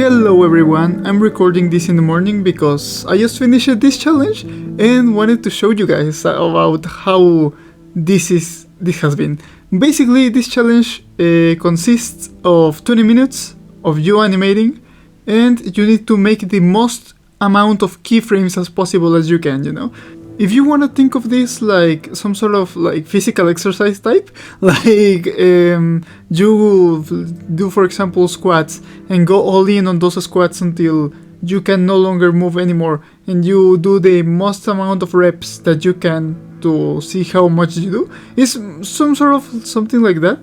Hello everyone, I'm recording this in the morning because I just finished this challenge and wanted to show you guys about how this has been. Basically, this challenge consists of 20 minutes of you animating, and you need to make the most amount of keyframes as possible as you can, you know? If you want to think of this like some sort of like physical exercise type, like you do, for example, squats and go all in on those squats until you can no longer move anymore, and you do the most amount of reps that you can to see how much you do. It's some sort of something like that,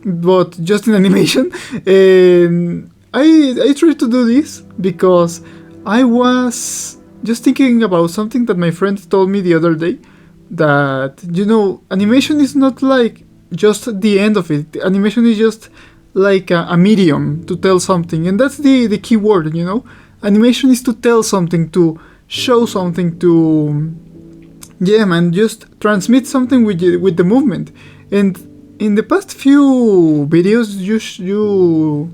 but just in animation. And I tried to do this because I was just thinking about something that my friend told me the other day, that, you know, animation is not like just the end of it. Animation is just like a medium to tell something, and that's the key word, you know? Animation is to tell something, to show something, to, yeah man, just transmit something with the movement. And in the past few videos, you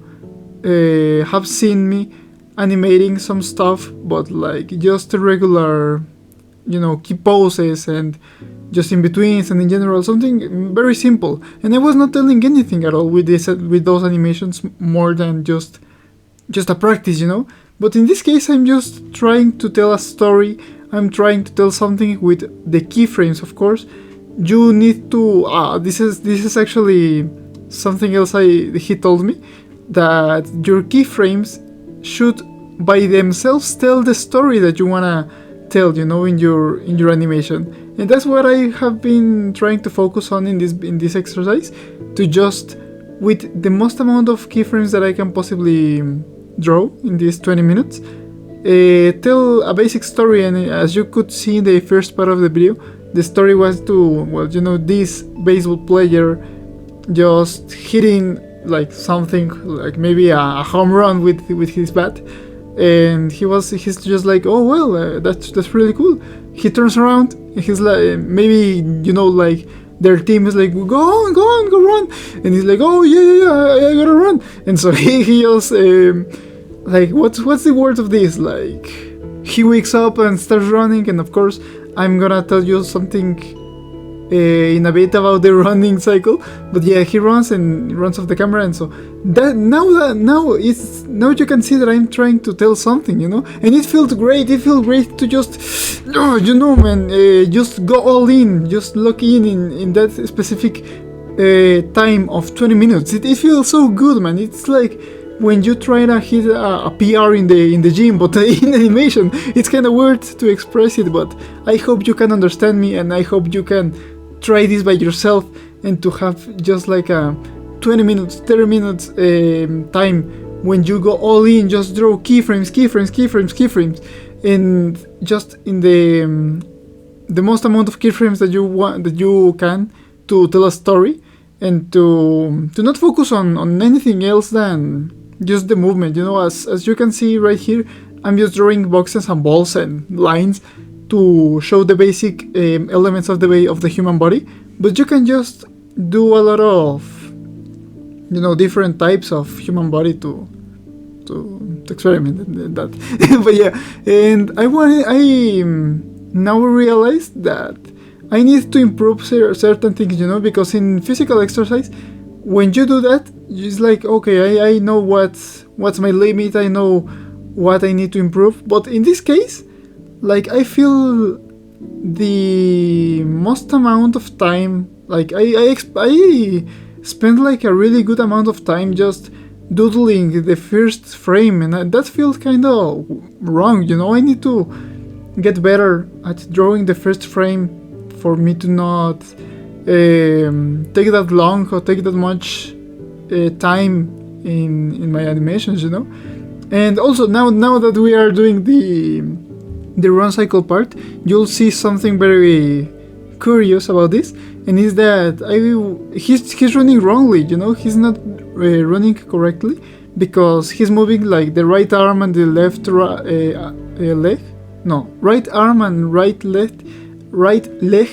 have seen me animating some stuff, but like just regular, you know, key poses and just in betweens, and in general something very simple. And I was not telling anything at all with those animations, more than just a practice, you know. But in this case, I'm just trying to tell a story. I'm trying to tell something with the keyframes, of course. You need to this is actually something else he told me, that your keyframes should by themselves tell the story that you wanna tell, you know, in your animation. And that's what I have been trying to focus on in this exercise, to just, with the most amount of keyframes that I can possibly draw in these 20 minutes, tell a basic story. And as you could see in the first part of the video, the story was to, well, you know, this baseball player just hitting like something, like maybe a home run with his bat, and he's just like, oh well, that's really cool. He turns around and he's like, maybe, you know, like their team is like, go on, go run, and he's like, oh yeah, I gotta run. And so he just like, what's the word of this, like, he wakes up and starts running. And of course I'm gonna tell you something in a bit about the running cycle, but yeah, he runs off the camera. And so that now you can see that I'm trying to tell something, you know. And it feels great to just, you know, man, just go all in, just lock in that specific time of 20 minutes. It feels so good, man. It's like when you try to hit a PR in the gym, but in animation. It's kind of weird to express it, but I hope you can understand me, and I hope you can try this by yourself, and to have just like a 20 minutes, 30 minutes time when you go all in, just draw keyframes, and just in the most amount of keyframes that you can, to tell a story, and to not focus on anything else than just the movement, you know. As you can see right here, I'm just drawing boxes and balls and lines to show the basic elements of the human body. But you can just do a lot of, you know, different types of human body to experiment in that. But yeah, and I now realize that I need to improve certain things, you know, because in physical exercise, when you do that, it's like, okay, I know what's my limit, I know what I need to improve. But in this case, like, I feel the most amount of time, like I spent like a really good amount of time just doodling the first frame, and that feels kind of wrong, you know. I need to get better at drawing the first frame for me to not take that long or take that much time in my animations, you know. And also now that we are doing the run cycle part, you'll see something very curious about this, and is that he's running wrongly, you know. He's not running correctly, because he's moving like the right arm and the left leg. No, right arm and right leg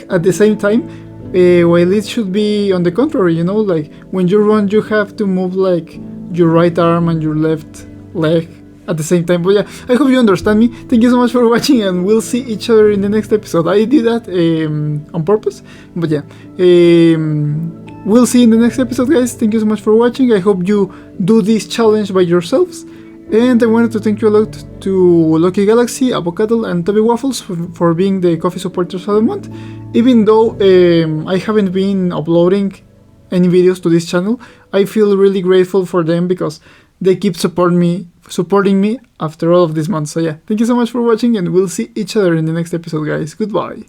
at the same time, while it should be on the contrary, you know. Like when you run, you have to move like your right arm and your left leg at the same time. But yeah, I hope you understand me. Thank you so much for watching, and we'll see each other in the next episode. I did that on purpose, but yeah. We'll see in the next episode, guys. Thank you so much for watching. I hope you do this challenge by yourselves. And I wanted to thank you a lot to Lucky Galaxy, Avocado, and Toby Waffles for being the coffee supporters of the month. Even though I haven't been uploading any videos to this channel, I feel really grateful for them because they keep supporting me after all of these months. So yeah, thank you so much for watching, and we'll see each other in the next episode, guys. Goodbye.